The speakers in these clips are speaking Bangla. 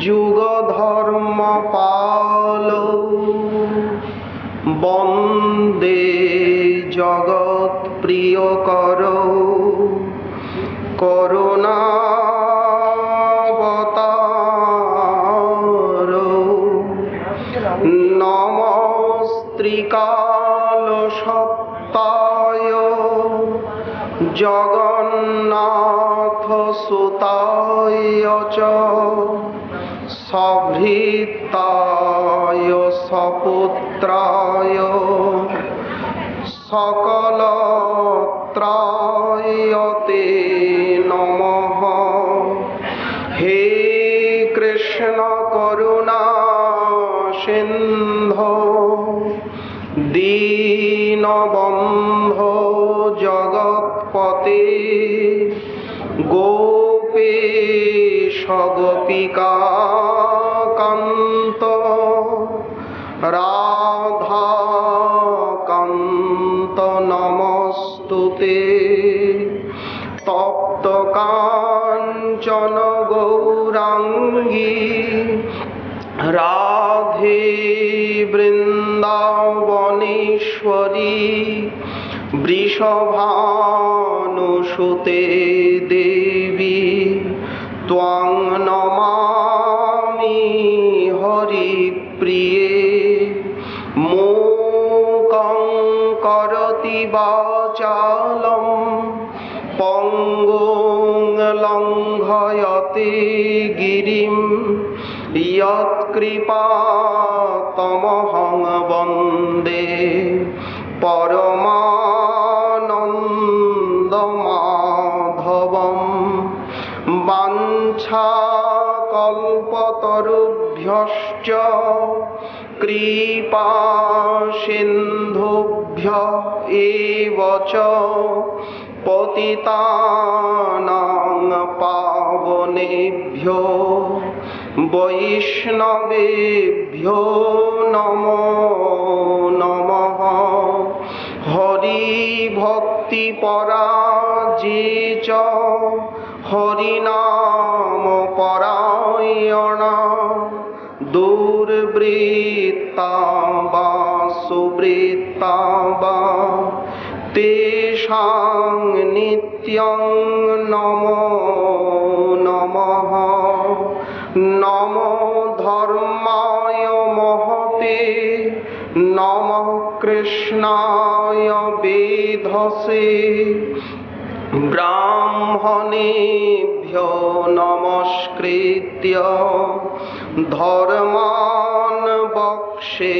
যুগ ধর্ম পাল বন্দে জগৎ প্রিয় কর করুণাবতার নমস্ত্রিকাল সত্তায় জগন্নাথ সুতায় চ সভৃতায় সপুত্রায় সকলত্রায়তে নমঃ। হে কৃষ্ণ করুণা সিন্ধো দীনবন্ধো জগৎপতে গোপীশ গোপিকাকান্ত রাধাকান্ত নমস্তুতে। তপ্ত কাঞ্চন গৌরাঙ্গী রাধে বৃন্দাবনেশ্বরী বৃষভানুসুতে দেবী ত্বং নমামি হরিপ্রিয়ে। মূকং করোতি বাচালং পঙ্গুং লঙ্ঘয়তে গিরিম যৎকৃপাতমহং বন্দে পরমানন্দমাধবম। বাঞ্ছাকল্পতরুভ্যশ্চ কৃপা সিন্ধুভ্য এব চ পতিতানাং পাবনেভ্যো বৈষ্ণবেভ্যো নমো নমঃ। হরি ভক্তি পরাজে চ হরিনাম পরায়ণা দুর্বৃত্তা বা সুবৃত্তা বা তেষাং নিত্যং নমো নমঃ। নমো ধর্মায় মহতে নমঃ কৃষ্ণায় বেধসে ব্রাহ্মণেভ্যো নমস্কৃত্য ধর্মাन् বক্ষ্যে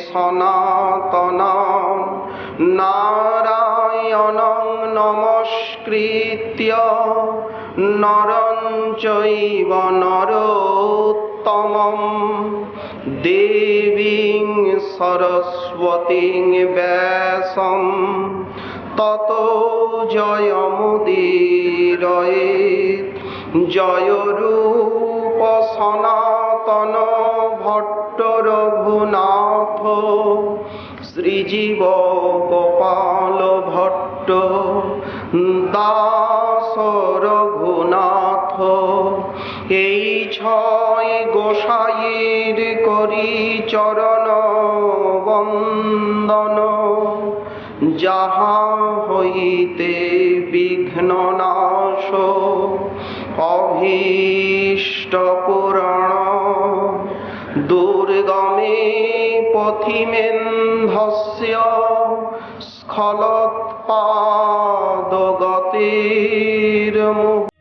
সনাতনাन् নারায়ণং নমস্কৃত্য নরং চৈব নরোত্তমং দেবীং সরস্বতীং ব্যাসং ততো জয়মুদীরয়েৎ। জয় রূপ সনাতন ভট্ট রঘুনাথ শ্রীজীব গোপাল ভট্ট দাস রঘুনাথ। এই ছয় গোসাইয়ের করি চরণ বন্দন যাহা হইতে বিঘ্ন নাশ অভীষ্ট পুরাণ। দুর্গমে পথিমেন্ধস্য স্খলৎপাদগতির্মুক্তঃ।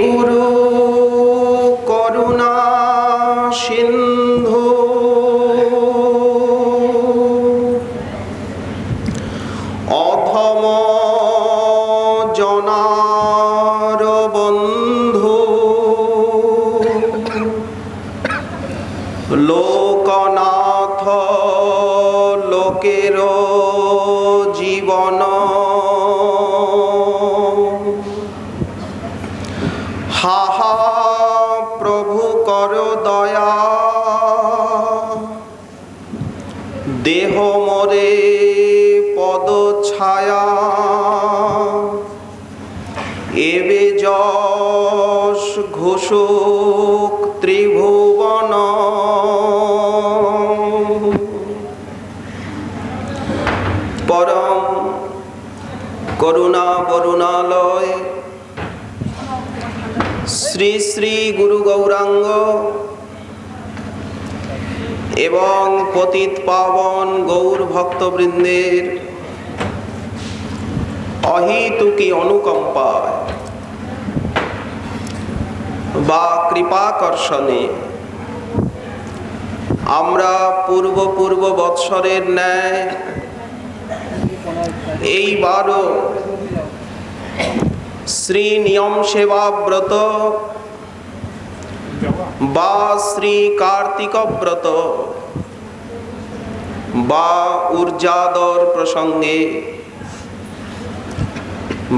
গুরু করুণা সিন্ধু অধম জনার বন্ধু লোকনাথ লোকের জীবন হা হা প্রভু কর দয়া দেহ মোরে পদ ছায়া এবে যশ ঘোষক ত্রিভুবন পরম করুণা বরুণালয় শ্রী শ্রী গুরু গৌরাঙ্গ এবং পতিত পাবন গৌর ভক্তবৃন্দের অহেতুকী অনুকম্পায় বা কৃপাকর্ষণে আমরা পূর্ব বৎসরের ন্যায় এইবারও শ্রী নিয়ম সেবা ব্রত বা শ্রী কার্তিক ব্রত বা ঊর্জাদর প্রসঙ্গে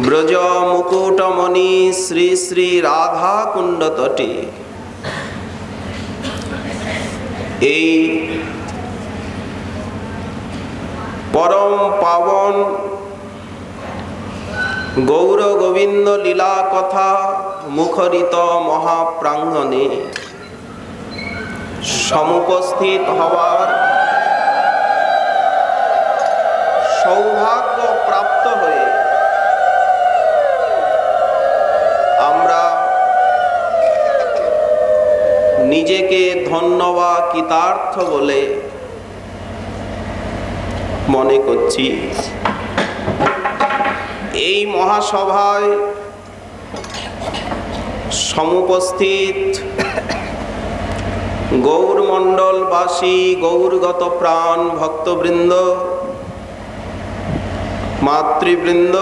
ব্রজ মুকুটমণি শ্রী শ্রী রাধা কুণ্ড তটে এই পরম পাবন গৌর গোবিন্দ লীলা কথা মুখরিত মহাপ্রাঙ্গণে সমুপস্থিত হওয়ার সৌভাগ্য প্রাপ্ত হয়ে আমরা নিজেকে ধন্য বা কৃতার্থ বলে মনে করছি। এই মহাসভায় সমুপস্থিত গৌরমণ্ডলবাসী গৌরগত প্রাণ ভক্তবৃন্দ মাতৃবৃন্দ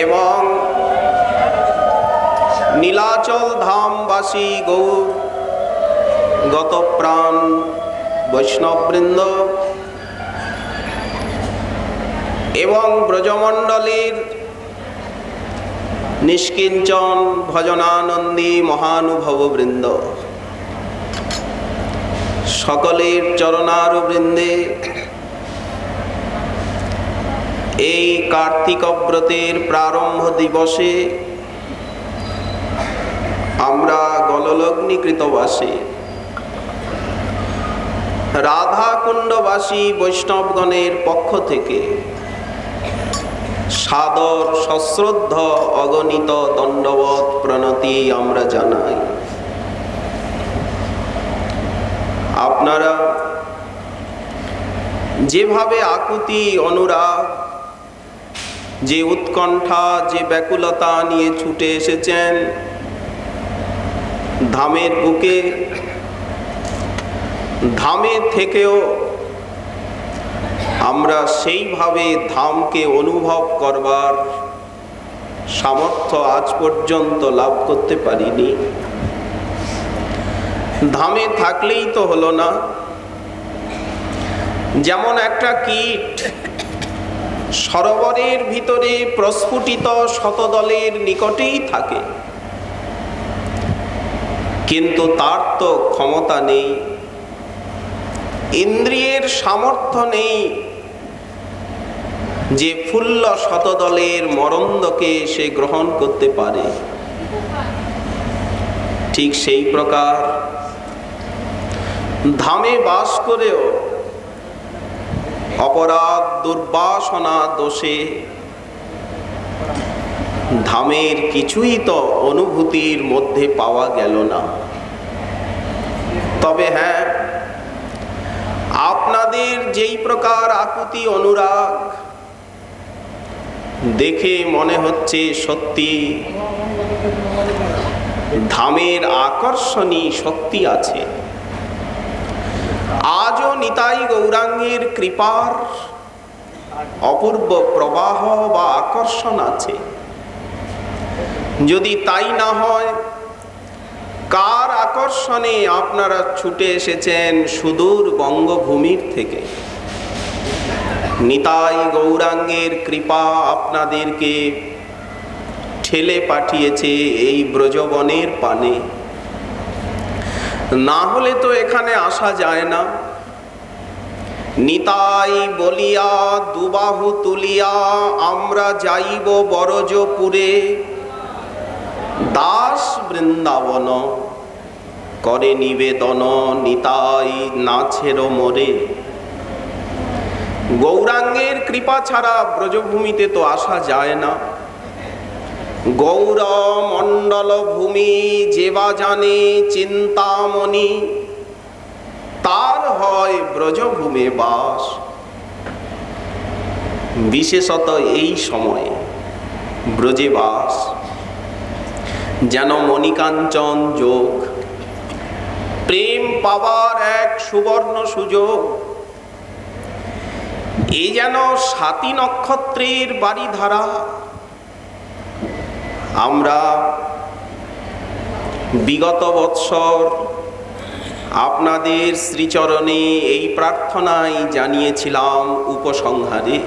এবং নীলাচল ধামবাসী গৌরগত প্রাণ বৈষ্ণববৃন্দ এবং ব্রজমণ্ডলীর নিষ্কিঞ্চন ভজনানন্দী মহানুভববৃন্দ সকলের চরণারবিন্দে এই কার্তিক ব্রতের প্রারম্ভ দিবসে আমরা গললগ্নিকৃতবাসী রাধাকুণ্ডবাসী বৈষ্ণবগণের পক্ষ থেকে সাদর সশ্রদ্ধ অগণিত দণ্ডবত প্রণতি আমরা জানাই। আপনারা যেভাবে আকুতি অনুরাগ যে উৎকণ্ঠা যে ব্যাকুলতা নিয়ে ছুটে এসেছেন ধামের বুকে, ধামে থেকেও আমরা সেইভাবে ধামকে অনুভব করবার সামর্থ্য আজ পর্যন্ত লাভ করতে পারিনি। ধামে থাকলেই তো হলো না। যেমন একটা কীট সরোবরের ভিতরে প্রস্ফুটিত শতদলের নিকটেই থাকে, কিন্তু তার তো ক্ষমতা নেই, ইন্দ্রিয়ের সামর্থ্য নেই যে ফুল্ল শতদলের মরন্দকে সে গ্রহণ করতে পারে। ঠিক সেই প্রকার ধামে বাস করেও অপরাধ দুর্বাসনা দোষে ধামের কিছুই তো অনুভূতির মধ্যে পাওয়া গেল না। তবে হ্যাঁ, আপনাদের যেই প্রকার আকুতি অনুরাগ দেখে মনে হচ্ছে সত্যি ধামের আকর্ষণী শক্তি আছে। আজও নিতাই গৌরাঙ্গের কৃপার অপূর্ব প্রবাহ বা আকর্ষণ আছে। যদি তাই না হয়, কার আকর্ষণে আপনারা ছুটে এসেছেন সুদূর বঙ্গভূমির থেকে? নিতাই গৌরাঙ্গের কৃপা আপনাদেরকে ঠেলে পাঠিয়েছে এই ব্রজবনের পানে। না হলে তো এখানে আসা যায় না। নিতাই বলিয়া দুবাহু তুলিয়া আমরা যাইব বরজপুরে, দাস বৃন্দাবন করে নিবেদন নিতাই নাছের মোরে। গৌরাঙ্গের কৃপা ছাড়া ব্রজভূমিতে তো আসা যায় না। গৌর মণ্ডল ভূমি যেবা জানে চিন্তামণি, তার হয় ব্রজভূমে বাস। বিশেষত এই সময়ে ব্রজে বাস যেন মণিকাঞ্চন যোগ, প্রেম পাবার এক সুবর্ণ সুযোগ। এই যেন স্বাতী নক্ষত্রের বাড়িধারা। আমরা বিগত বৎসর আপনাদের শ্রীচরণে এই প্রার্থনাই জানিয়েছিলাম উপসংহারে,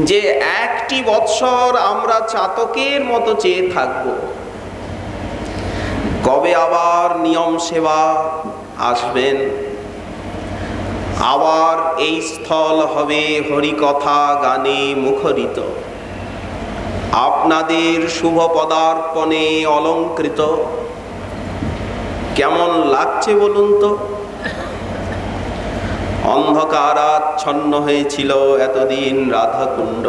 যে একটি বৎসর আমরা চাতকের মতো চেয়ে থাকব, কবে আবার নিয়ম সেবা আসবেন, আবার এই স্থল হবে হরিকথা গানে মুখরিত, আপনাদের শুভ পদার্পণে অলঙ্কৃত। কেমন লাগছে বলুন তো? অন্ধকারাচ্ছন্ন হয়েছিল এতদিন রাধাকুণ্ড।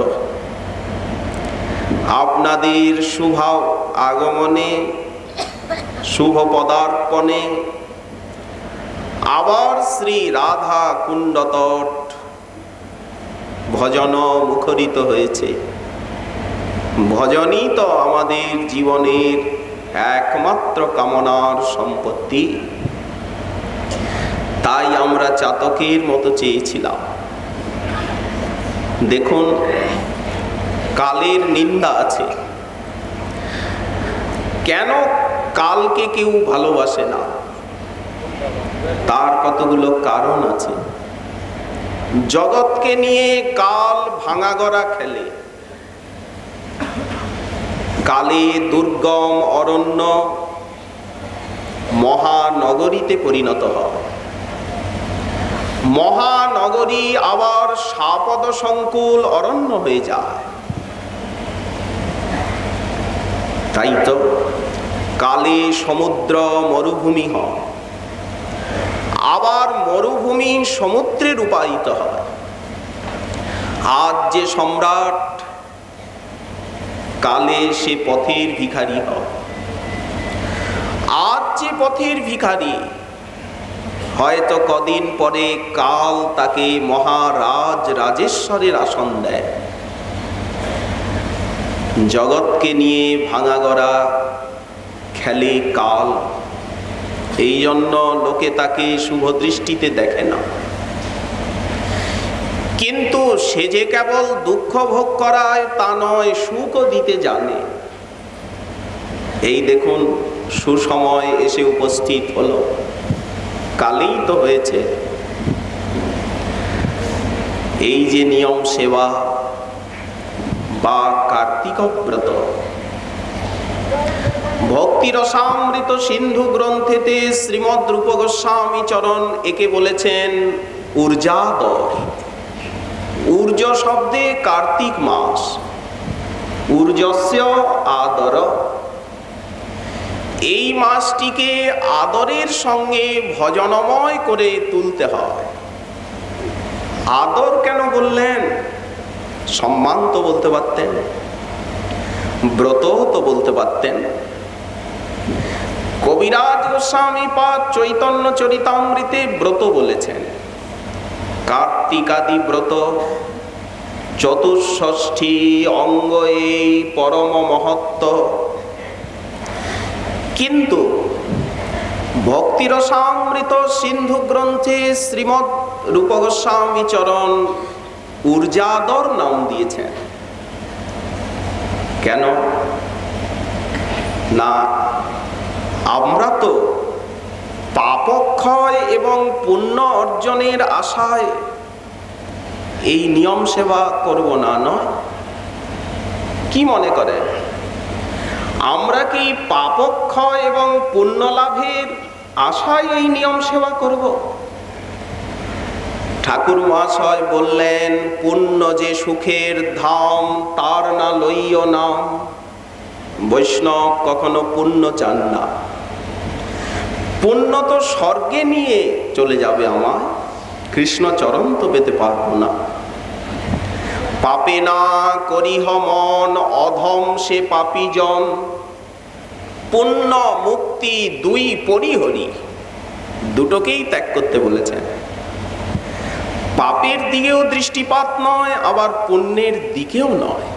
আপনাদের শুভ আগমনে, শুভ পদার্পণে আবার শ্রী রাধা কুণ্ড তট ভজন মুখরিত হয়েছে। ভজনই তো আমাদের জীবনের একমাত্র কামনার সম্পত্তি। তাই আমরা চাতকের মতো চেয়েছিলাম। দেখুন, কালের নিন্দা আছে। কেন কালকে কেউ ভালোবাসে না? তার কতগুলো কারণ আছে। জগৎকে নিয়ে কাল ভাঙাগড়া খেলে। কালে দুর্গম অরণ্য মহানগরীতে পরিণত হয়। মহানগরী আবার সাপদ সংকুল অরণ্য হয়ে যায়। তাই তো কালে সমুদ্র মরুভূমি হয়, আবার মরুভূমি সমুদ্রে রূপায়িত হয়। আজ যে সম্রাট, কালে সে পথের ভিখারি হয়। আজ যে পথের ভিখারি, হয়তো কদিন পরে কাল তাকে মহারাজ রাজেশ্বরের আসন দেয়। জগৎকে নিয়ে ভাঙাগড়া খেলে কাল। এই জন্য লোকে তাকে শুভ দৃষ্টিতে দেখে না। কিন্তু সে যে কেবল দুঃখ ভোগ করায় তা নয়, সুখও দিতে জানে। এই দেখুন, সুসময় এসে উপস্থিত হলো। কালেই তো হয়েছে। এই যে নিয়ম সেবা বা কার্তিক ব্রত, ভক্তি রসামৃত সিন্ধু গ্রন্থেতে শ্রীমদ রূপ গোস্বামী চরণ একে বলেছেন ঊর্জাদর। ঊর্জ শব্দে কার্তিক মাস, ঊর্জস্য আদর। এই মাসটিকে আদরের সঙ্গে ভজনময় করে তুলতে হয়। আদর কেন বললেন? সম্মান তো বলতে পারতেন, ব্রত তো বলতে পারতেন। কবিরাজ গোস্বামী পাদ চৈতন্য চরিতামৃতে ব্রত বলেছেন। কার্তিকাদি ব্রত চতুষ্ষষ্ঠী অঙ্গ এই পরম মহত্ব। কিন্তু ভক্তিরসামৃত সিন্ধু গ্রন্থে শ্রীমৎ রূপ গোস্বামী চরণ ঊর্জাদর নাম দিয়েছেন। কেন না, আমরা তো পাপক্ষয় এবং পুণ্য অর্জনের আশায় এই নিয়ম সেবা করব না, নয়? কি মনে করেন, আমরা কি পাপক্ষয় এবং পুণ্য লাভের আশায় এই নিয়ম সেবা করব? ঠাকুর মহাশয় বললেন, পুণ্য যে সুখের ধাম, তার না লইও নাম। বৈষ্ণব কখনো পুণ্য চান না। পুণ্য তো স্বর্গে নিয়ে চলে যাবে আমার, কৃষ্ণ চরণ তো পেতে পারবো না। পাপে না করিহ মন, অধম সে পাপী জন। পুণ্য মুক্তি দুই পরিহরি, দুটোকেই ত্যাগ করতে বলেছেন। পাপের দিকেও দৃষ্টিপাত নয়, আবার পুণ্যের দিকেও নয়।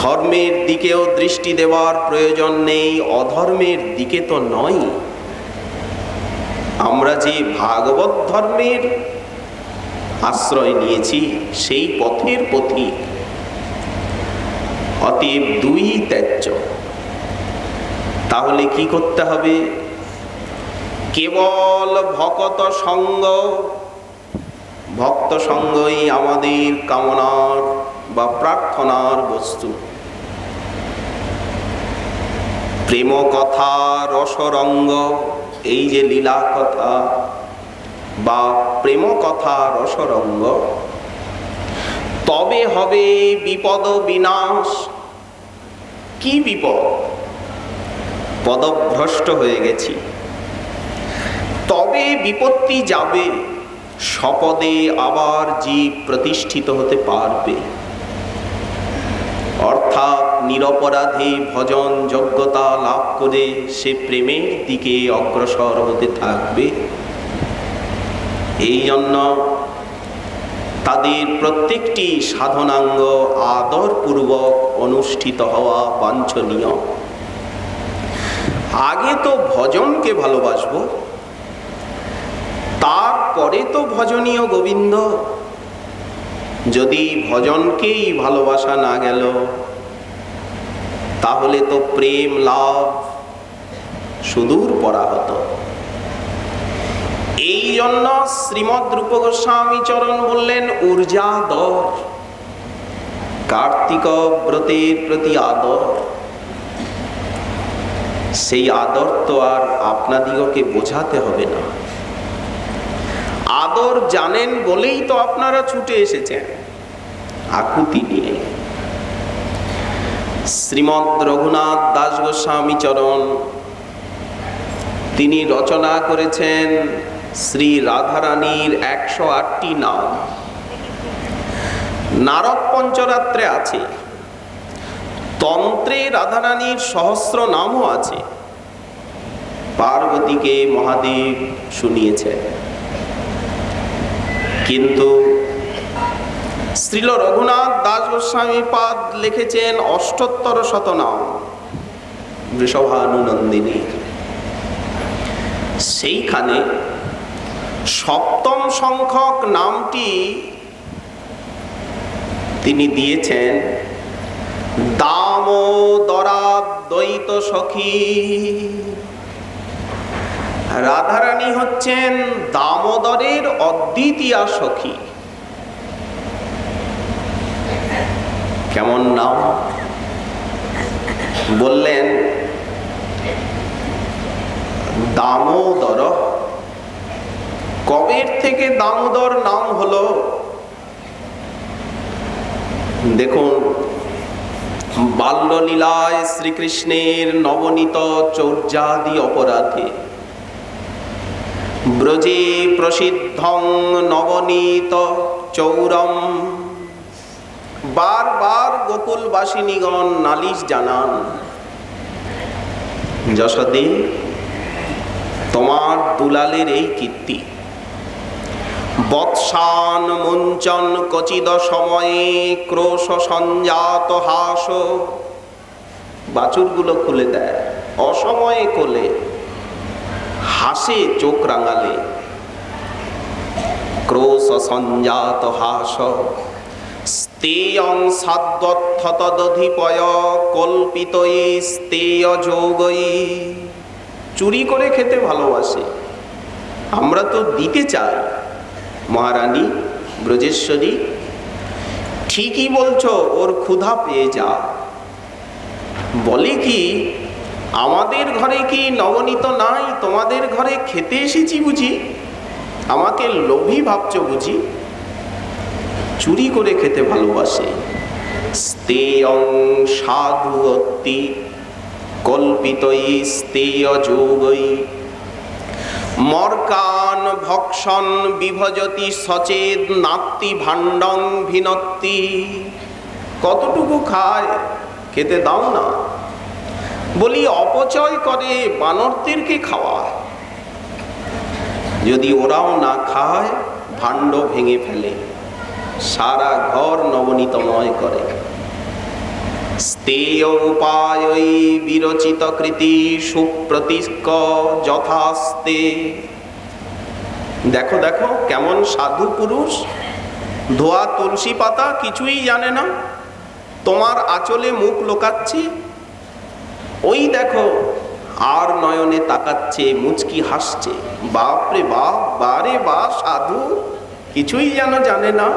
ধর্মের দিকেও দৃষ্টি দেওয়ার প্রয়োজন নেই, অধর্মের দিকে তো নয়। আমরা যে ভাগবত ধর্মের আশ্রয় নিয়েছি, সেই পথের পথিক। অতএব দুই ত্যায্য। তাহলে কি করতে হবে? কেবল ভকত সঙ্গ, ভক্ত সঙ্গই আমাদের কামনার বা প্রার্থনার বস্তু। প্রেম কথা, রসরঙ্গ, এই যে লীলা কথা বা প্রেম কথা, রসরঙ্গ, তবে হবে বিপদ বিনাশ। কি বিপদ? পদভ্রষ্ট হয়ে গেছি, তবে বিপত্তি যাবে। স্বপদে আবার জীব প্রতিষ্ঠিত হতে পারবে, অর্থাৎ নিরপরাধে ভজন যোগ্যতা লাভ করে সে প্রেমের দিকে অগ্রসর হতে থাকবে। এই জন্য তাদের প্রত্যেকটি সাধনাঙ্গ আদরপূর্বক অনুষ্ঠিত হওয়া বাঞ্ছনীয়। আগে তো ভজনকে ভালোবাসবো, তারপরে তো ভজনীয় গোবিন্দ। যদি ভজনকেই ভালোবাসা না গেল, তাহলে তো প্রেম লাভ সুদূর পরাহত। এই জন্য শ্রীমৎ রূপ গোস্বামী চরণ বললেন ঊর্জাদর। কার্তিক ব্রতের প্রতি আদর, সেই আদর তো আর আপনাদিগকে বোঝাতে হবে না। আদর জানেন বলেই তো আপনারা ছুটে এসেছেন আকুতি নিয়ে। শ্রীমৎ রঘুনাথ দাস গোস্বামী চরণ তিনি রচনা করেছেন শ্রী রাধারানীর 108টি নাম। নারদ পঞ্চরাত্রে আছে, তন্ত্রে রাধারানীর সহস্র নামও আছে। পার্বতীকে মহাদেব শুনিয়েছেন, কিন্তু শ্রীল রঘুনাথ দাস গোস্বামী পাদ লিখেছেন 78 শতনাম বৃষভানুনন্দিনী। সেইখানে সপ্তম সংখ্যক নামটি তিনি দিয়েছেন দামোদরাদ্বৈত সখী। রাধারানী হচ্ছেন দামোদরের অদ্বিতীয়া সখী। কেমন নাম? বললেন দামোদর। কবের থেকে দামোদর নাম হলো? দেখুন, বাল্যলীলায় শ্রীকৃষ্ণের নবনীত চৌর্যাদি অপরাধে ব্রজে প্রসিদ্ধং নবনীত চৌরম। বারবার গোকুলবাসিনীগণ নালিশ জানান, যশোদে তোমার দুলালের এই কীর্তি, বৎসান মুঞ্চন কচিদ সময়ে ক্রোশ সঞ্জাত হাস। বাছুরগুলো খুলে দেয়, অসময়ে কোলে, হাসে চোখ রাঙালে। ক্রোশ সঞ্জাত হাস স্তেয়ং সাদ্বত্থতদধিপয় কল্পিতই স্তেয় যোগই। চুরি করে খেতে ভালোবাসে, আমরা তো দিতে চাই। মহারানী ব্রজেশ্বরী, ঠিকই বলছো, ওর ক্ষুধা পেয়ে যা। বলে কি, আমাদের ঘরে কি নবনীত নাই? তোমাদের ঘরে খেতে এসেছি বুঝি? আমাকে লোভী ভাবছো বুঝি? চুরি করে খেতে ভালোবাসে। স্তেয়ং সাধু অত্তি কল্পিতই স্তেয় যোগই। মর্কান ভক্ষণ বিভজতি সচেদ নাত্তি ভাণ্ডং ভিনত্তি। কতটুকু খায়, খেতে দাও না। বলি অপচয় করে, বানরদেরকে খাওয়ায়। যদি ওরাও না খায়, ভাণ্ড ভেঙে ফেলে, সারা ঘর নবনীতময় করে। স্তেয় উপায়ই বিরচিত কৃতি সুপ্রতিষ্ক যথাস্তে। দেখো দেখো কেমন সাধু পুরুষ, ধোয়া তুলসী পাতা কিছুই জানে না, তোমার আঁচলে মুখ লোকাচ্ছে। ওই দেখো আর নয়নে তাকাচ্ছে, মুচকি হাসছে। বাপরে বাপ, বারে বা সাধু, কিছুই যেন জানে না।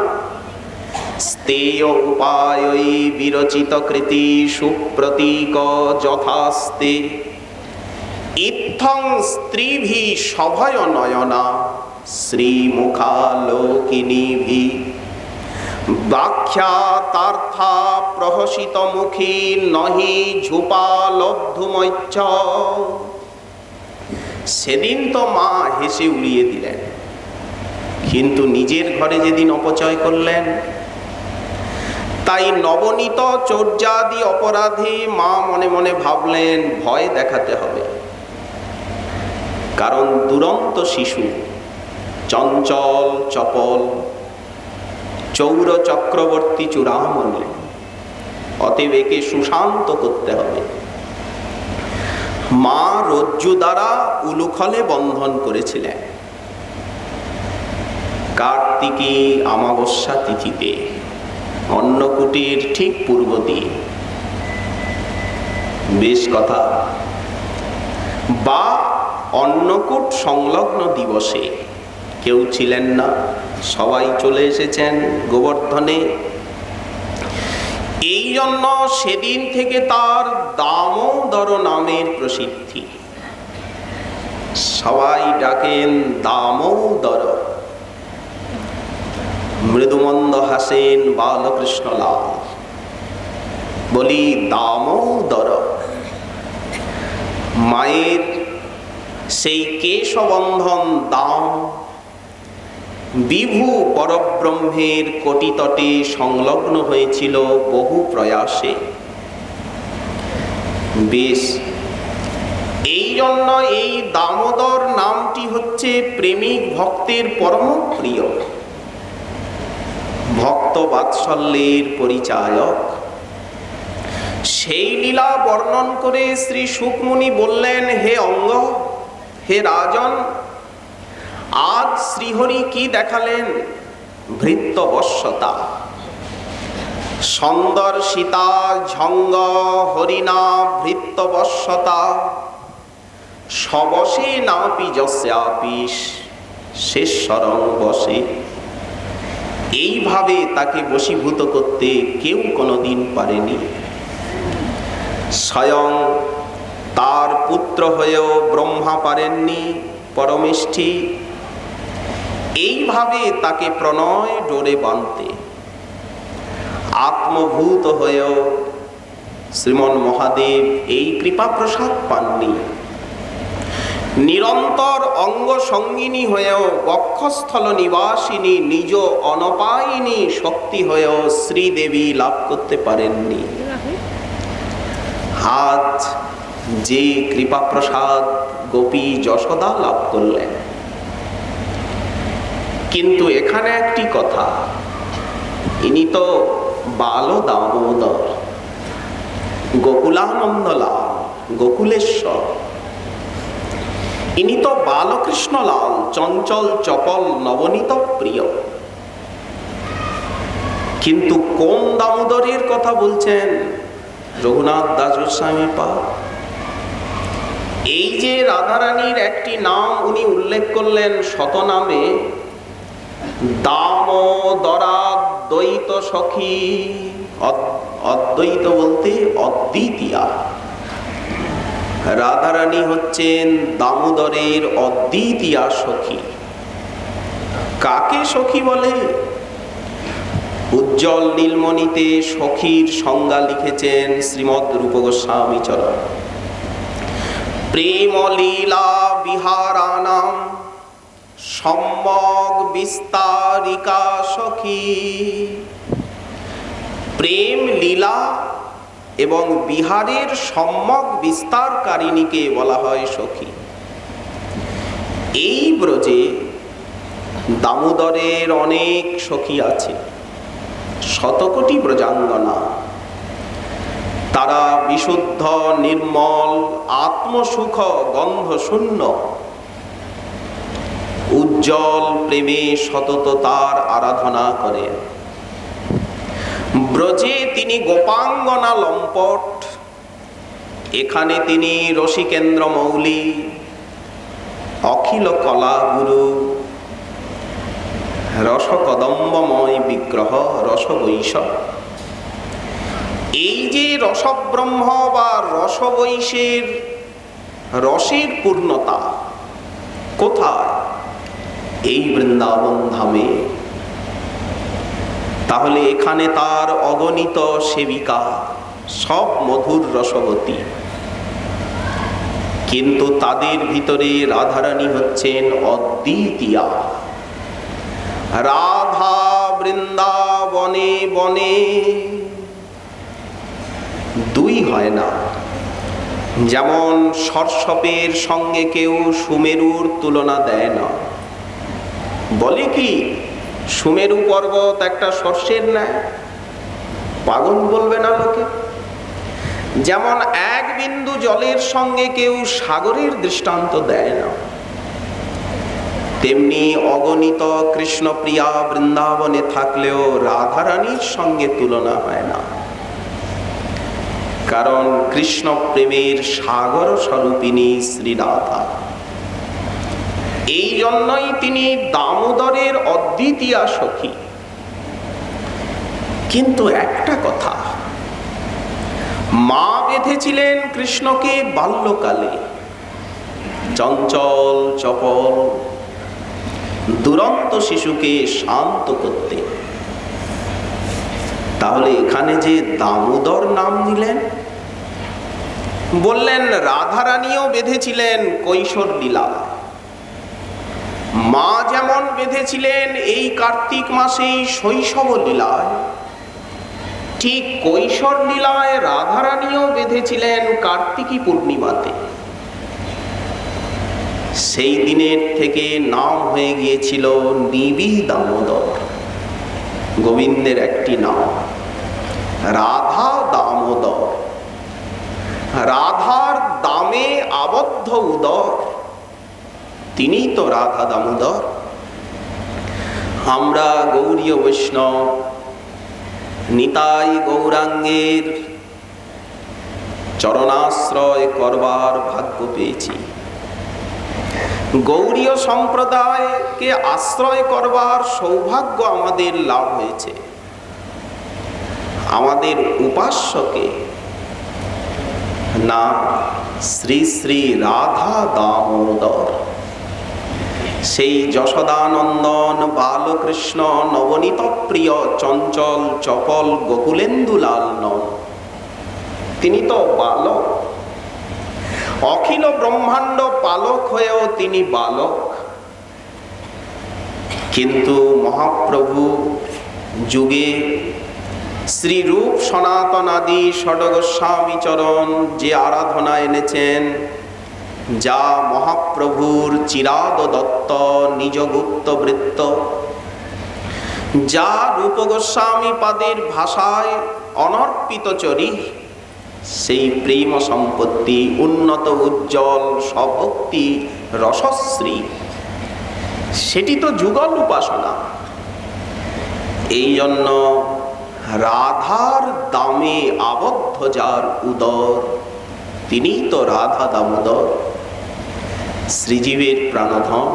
স্তেয় উপায়ই বিরচিত কৃতি সুপ্রতীক যথাস্তে। ইত্থং স্ত্রীভি সভয় নয়না শ্রীমুখালোকিনীভি। ব্যাখ্যাতার্থা প্রহসিত মুখী নহি ঝুপালব্ধুমৈচ্ছ। সেদিন তো মা হেসে উড়িয়ে দিলেন, কিন্তু নিজের ঘরে যেদিন অপচয় করলেন, তাই নবনীত চর্যাদি অপরাধী মা মনে মনে ভাবলেন ভয় দেখাতে হবে। কারণ দুরন্ত শিশু, চঞ্চল চপল, চৌর চক্রবর্তী চূড়ামণি, অতএব একে সুশান্ত করতে হবে। মা রজ্জু দ্বারা উলুখলে বন্ধন করেছিলেন কার্তিকী অমাবস্যা তিথিতে, অন্নকূটের ঠিক পূর্ব দিন। বেশ কথা। বা অন্নকূট সংলগ্ন দিবসে কেউ ছিলেন না, সবাই চলে এসেছেন গোবর্ধনে। এই জন্য সেদিন থেকে তার দামোদর নামের প্রসিদ্ধি। সবাই ডাকেন দামোদর। মৃদুমন্দ হাসেন বালকৃষ্ণলাল, বলি দামোদর। মায়ের সেই কেশবন্ধন দাম বিভু পরব্রহ্মের কোটিতটে সংলগ্ন হয়েছিল বহু প্রয়াসে। বেশ, এই জন্য এই দামোদর নামটি হচ্ছে প্রেমিক ভক্তের পরম প্রিয়, ভক্ত বাৎসল্যের পরিচায়ক। সেই লীলা বর্ণন করে শ্রী শুকমুনি বললেন, হে অঙ্গ, হে রাজন, আজ শ্রীহরি কি দেখালেন? ভৃত্যবশ্যতা, সন্দর্শিতা ঝঙ্গ হরিণা ভৃত্যবশ্যতা, সবশে নাপি যস্যাপিস শেষরং বসে। এইভাবে তাকে বশীভূত করতে কেউ কোনোদিন পারেনি। স্বয়ং তার পুত্র হয়েও ব্রহ্মা পারেননি পরমেষ্ঠী। এইভাবে তাকে প্রণয় ডোরে বাঁধতে আত্মভূত হয়েও শ্রীমন মহাদেব এই কৃপা প্রসাদ পাননি। নিরন্তর অঙ্গ সঙ্গিনী হয়েও বক্ষস্থল নিবাসিনী নিজ অনপায়িনী শক্তি হয়েও শ্রীদেবী লাভ করতে পারেননি। আজ যে কৃপা প্রসাদ গোপী যশোদা লাভ করলেন, কিন্তু এখানে একটি কথা, ইনি তো বাল দামোদর, গোকুলানন্দ লাল, গোকুলেশ্বর। ইনি তো বালকৃষ্ণ লাল, চঞ্চল চপল নবনীত প্রিয়। কিন্তু কোন দামোদরের কথা বলছেন রঘুনাথ দাস গোস্বামী পাদ? এই যে রাধারানীর একটি নাম উনি উল্লেখ করলেন শতনামে, দামোদরাদ্বৈত সখী। অদ্বৈত বলতে অদ্বিতীয়া। রাধারানী হচ্ছেন দামোদরের অদ্বিতীয়া সখী। কাকে সখী বলে? উজ্জ্বল নীলমণিতে সখীর সংজ্ঞা লিখেছেন শ্রীমদ রূপ গোস্বামী চরণ। প্রেম লীলা বিহারানাম সম্যক বিস্তারিকা সখী। প্রেম লীলা এবং বিহারের সম্যক বিস্তারকারিণীকে বলা হয় সখী। এই ব্রজে দামোদরের অনেক সখী আছে, শতকোটি ব্রজাঙ্গনা। তারা বিশুদ্ধ নির্মল আত্মসুখ গন্ধ শূন্য, উজ্জ্বল প্রেমে সতত তার আরাধনা করেন। ব্রজে তিনি গোপাঙ্গনা লম্পট, এখানে তিনি রসিকেন্দ্র মৌলি, অখিল কলা গুরু, রসকদম্বময় বিগ্রহ, রসবৈশ। এই যে রসব্রহ্ম বা রসবৈশের রসের পূর্ণতা কোথায়? এই বৃন্দাবন ধামে। তাহলে এখানে তার অগণিত সেবিকা, সব মধুর রসবতী। কিন্তু তাদের ভিতরে রাধারানী হচ্ছেন অদ্বিতীয়া। রাধা বৃন্দাবনে বনে দুই হয় না। যেমন সরসপের সঙ্গে কেউ সুমেরুর তুলনা দেয় না। বলে কি সুমেরু পর্বত একটা সর্ষের ন্যায়? পাগল বলবে না লোকে? যেমন এক বিন্দু জলের সঙ্গে কেউ সাগরের দৃষ্টান্ত দেয় না, তেমনি অগণিত কৃষ্ণপ্রিয়া বৃন্দাবনে থাকলেও রাধারানীর সঙ্গে তুলনা হয় না। কারণ কৃষ্ণ প্রেমের সাগর স্বরূপিণী শ্রী রাধা। এই জন্যই তিনি দামোদরের অদ্বিতীয়া সখী। কিন্তু একটা কথা, মা বেঁধেছিলেন কৃষ্ণকে বাল্যকালে, চঞ্চল চপল দুরন্ত শিশুকে শান্ত করতে। তাহলে এখানে যে দামোদর নাম নিলেন, বললেন রাধারানীও বেঁধেছিলেন কৈশোর লীলা। মা যেমন বেঁধেছিলেন এই কার্তিক মাসেই শৈশব লীলায়, ঠিক কৈশোর লীলায় রাধারানীও বেঁধেছিলেন কার্তিকী পূর্ণিমাতে। সেই দিনের থেকে নাম হয়ে গিয়েছিল নিবিড় দামোদর, গোবিন্দের একটি নাম। রাধা দামোদর, রাধার দামে আবদ্ধ উদর, তিনি তো রাধা দামোদর। আমরা গৌরীয় বৈষ্ণব নিতাই গৌরাঙ্গের চরণাশ্রয় করবার ভাগ্য পেয়েছি। গৌরীয় সম্প্রদায়কে আশ্রয় করবার সৌভাগ্য আমাদের লাভ হয়েছে। আমাদের উপাস্যকে নাম শ্রী শ্রী রাধা দামোদর। সেই যশোদানন্দন বালকৃষ্ণ নবনীত প্রিয় চঞ্চল চপল গোকুলেন্দুলাল নন, তিনি তো বালক। অখিল ব্রহ্মাণ্ড পালক হয়েও তিনি বালক। কিন্তু মহাপ্রভু যুগে শ্রীরূপ সনাতন আদি ষড়গোস্বামী চরণ যে আরাধনা এনেছেন, যা মহাপ্রভুর চিরাদ দত্ত নিজ গুপ্ত বৃত্ত, যা রূপ গোস্বামী পাদের ভাষায় অনর্পিত চরি, সেই প্রেম সম্পত্তি উন্নত উজ্জ্বল স্বভক্তি রসশ্রী, সেটি তো যুগল উপাসনা। এই জন্য রাধার দামে আবদ্ধ যার উদর, তিনিই তো রাধা দামোদর, শ্রীজীবের প্রাণধন।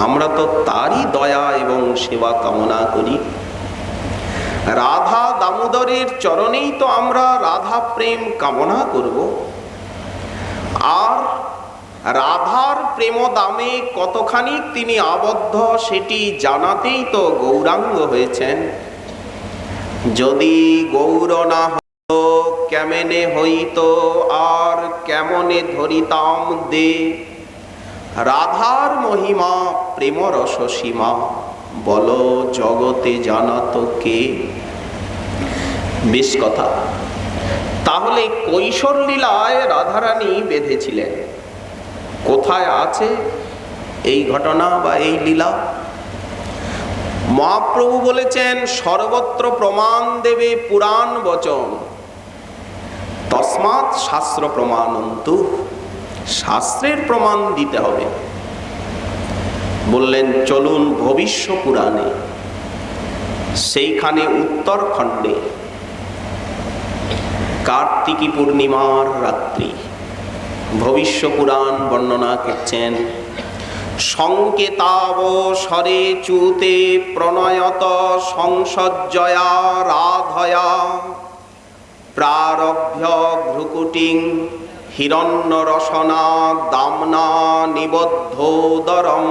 আমরা তো তারই দয়া এবং সেবা কামনা করি। রাধা দামোদরের চরণেই তো আমরা রাধা প্রেম কামনা করব। আর রাধার প্রেম দামে কতখানি তিনি আবদ্ধ সেটি জানাতেই তো গৌরাঙ্গ হয়েছেন। যদি গৌর না হতো কেমনে হইত আর কেমনে ধরিতাম দে, রাধার মহিমা প্রেম রস সীমা, বলো জগতে জানাত কে। বেশ কথা। তাহলে কৈশোর লীলায় রাধারানী বেঁধেছিলেন, কোথায় আছে এই ঘটনা বা এই লীলা? মহাপ্রভু বলেছেন, সর্বত্র প্রমাণ দেবে পুরাণ বচন, তস্মাৎ শাস্ত্র প্রমাণন্তু, শাস্ত্রের প্রমাণ দিতে হবে। বললেন চলুন ভবিষ্য পুরাণে, সেইখানে উত্তরখণ্ডে কার্তিকী পূর্ণিমার রাত্রি ভবিষ্য পুরাণ বর্ণনা করছেন। সংকেতাব স্বরে চুতে প্রণয়ত সংসজ্জয়া রাধয়া, প্রারভ্য ভ্রুকুটিং হিরণ্য রসনা দামনা নিবদ্ধোদরম,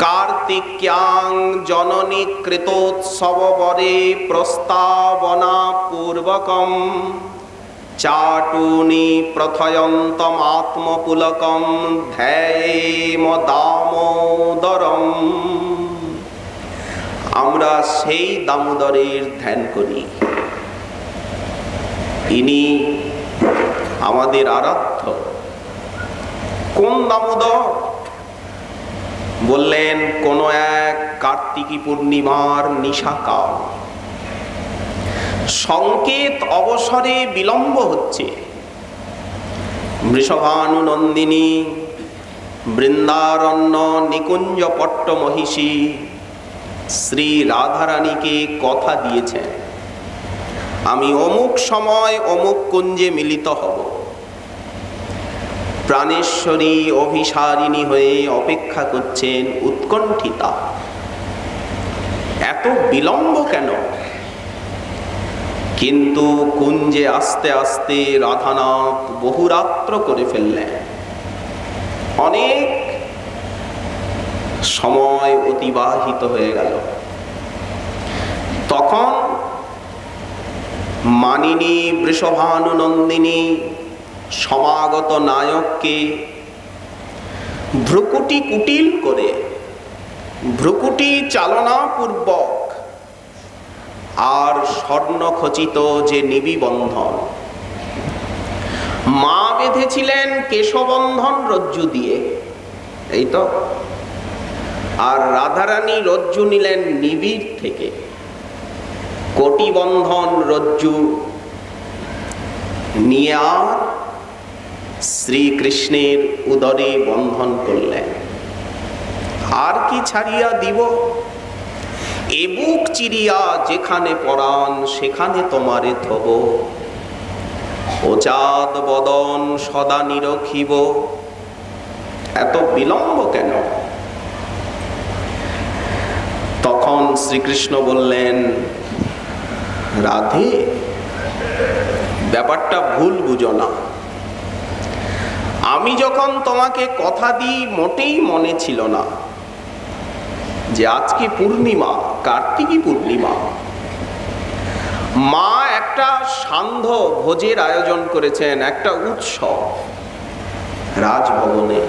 কার্তিক্যাং জননী কৃতোৎসবরে প্রস্তাবনা পূর্বকম, চাটুনি প্রথয়ন্তমাত্মপুলকম ধ্যায়েম দামোদরম। আমরা সেই দামোদরের ধ্যান করি, ইনি আমাদের আরাধ্য। কোন দামোদর? বললেন কোন এক কার্তিকী পূর্ণিমার নিশাকাল, সংকেত অবসরে বিলম্ব হচ্ছে। বৃষভানু নন্দিনী বৃন্দারণ্য নিকুঞ্জ পট্ট মহিষী শ্রী রাধারানীকে কথা দিয়েছেন, আমি অমুক সময় অমুক কুঞ্জে মিলিত হব। প্রাণেশ্বরী অভিসারিণী হয়ে অপেক্ষা করছেন উৎকণ্ঠিতা। এত বিলম্ব কেন? কিন্তু কুঞ্জে আস্তে আস্তে রাধানাথ বহুরাত্র করে ফেললেন। অনেক সময় অতিবাহিত হয়ে গেল। তখন মানিনী বৃষভানু নন্দিনী সমাগত নায়ককে ভ্রুকুটি কুটিল করে, ভ্রুকুটি চালনাপূর্বক আর স্বর্ণখচিত যে নিবিবন্ধন, মা বেঁধেছিলেন কেশবন্ধন রজ্জু দিয়ে, এই তো। আর রাধারানী রজ্জু নিলেন নিবিড় থেকে, কোটিবন্ধন রজ্জু নিয়ে আর শ্রীকৃষ্ণের উদরে বন্ধন করলেন। আর কি ছাড়িয়া দিব? এ বুক চিরিয়া যেখানে পরাণ সেখানে তোমারে থব, ওচাঁদ বদন সদা নিরখিব। এত বিলম্ব কেন? তখন শ্রীকৃষ্ণ বললেন, রাধে, ব্যাপারটা ভুল বুঝো না। আমি যখন তোমাকে কথা দিই মোটেই মনে ছিল না যে আজকে পূর্ণিমা, কার্তিকী পূর্ণিমা। মা একটা সান্ধ্য ভোজের আয়োজন করেছেন, একটা উৎসব রাজভবনে।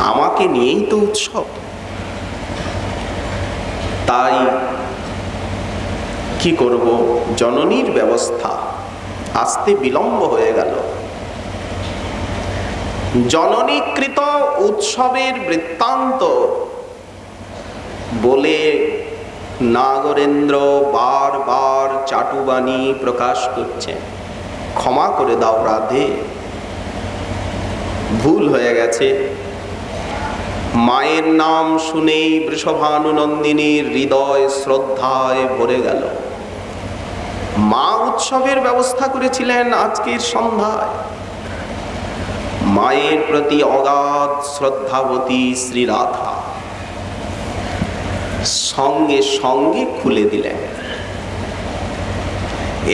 আমাকে নিয়েই তো উৎসব। তাই কি করব, জননীর ব্যবস্থা, আসতে বিলম্ব হয়ে গেল। জননীকৃত উৎসবের বৃত্তান্ত বলে নাগরেন্দ্র বারবার চাটুবাণী প্রকাশ করছেন। ক্ষমা করে দাও রাধে, ভুল হয়ে গেছে। মায়ের নাম শুনেই বৃষভানুনন্দিনীর হৃদয় শ্রদ্ধায় ভরে গেল। মা উৎসবের ব্যবস্থা করেছিলেন আজকের সন্ধ্যায়। মায়ের প্রতি অগাধ শ্রদ্ধাবতী শ্রী রাধা সঙ্গে সঙ্গে খুলে দিলেন।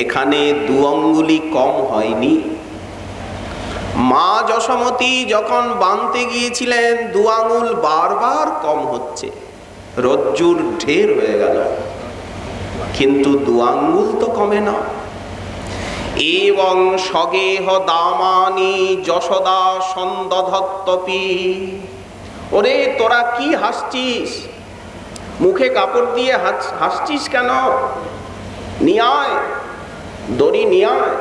এখানে 2 আঙ্গুলি কম হয়নি। মা যশোমতী যখন বাঁধতে গিয়েছিলেন 2 আঙুল বারবার কম হচ্ছে, রজ্জুর ঢের হয়ে গেল, কিন্তু 2 আঙ্গুল তো কমে না। এবং সগেহ দামানি যশোদা সন্দধত্তপি। ওরে তোরা কি হাসছিস? মুখে কাপড় দিয়ে হাসছিস কেন? নিয়ে আয়, দড়ি নিয়ে আয়।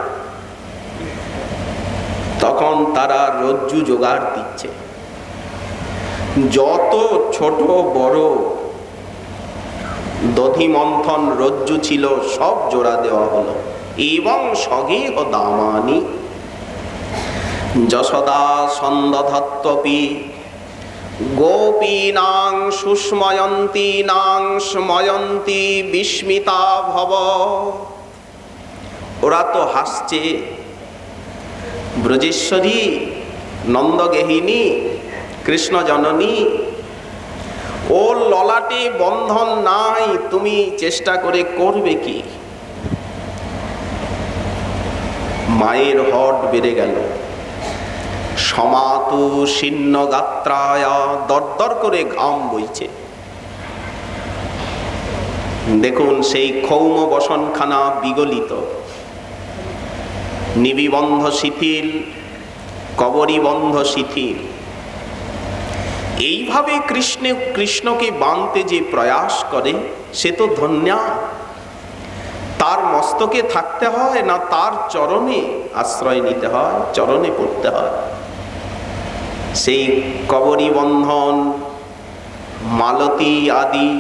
তখন তারা রজ্জু জোগাড় দিচ্ছে। যত ছোট বড় দধিমন্থন রজ্জু ছিল সব জোড়া দেওয়া হলো। এবং সগেহ দামানি যশোদা সন্দধত্তপি গোপীনাং সুস্ময়ন্তী নাং স্ময়ন্তী বিস্মিতা ভব। ওরা তো হাসছে। ব্রজেশ্বরী, নন্দগেহিনী, কৃষ্ণ জননী, ওর ললাটে বন্ধন নাই, তুমি চেষ্টা করে করবে কি? মায়ের হট বেড়ে গেল। সমাতু শীর্ণ গাত্রায়া, দরদর করে ঘাম বইছে। দেখুন সেই ক্ষৌম বসনখানা বিগলিত, নিবিবন্ধ শিথিল, কবরীবন্ধ শিথিল। এইভাবে কৃষ্ণকে বাঁধতে যে প্রয়াস করে সে তো ধন্যা। তার মস্তকে থাকতে হয় না তার চরণে আশ্রয় নিতে হয়, চরণে পড়তে হয়। সেই কবরী বন্ধন, মালতী আদি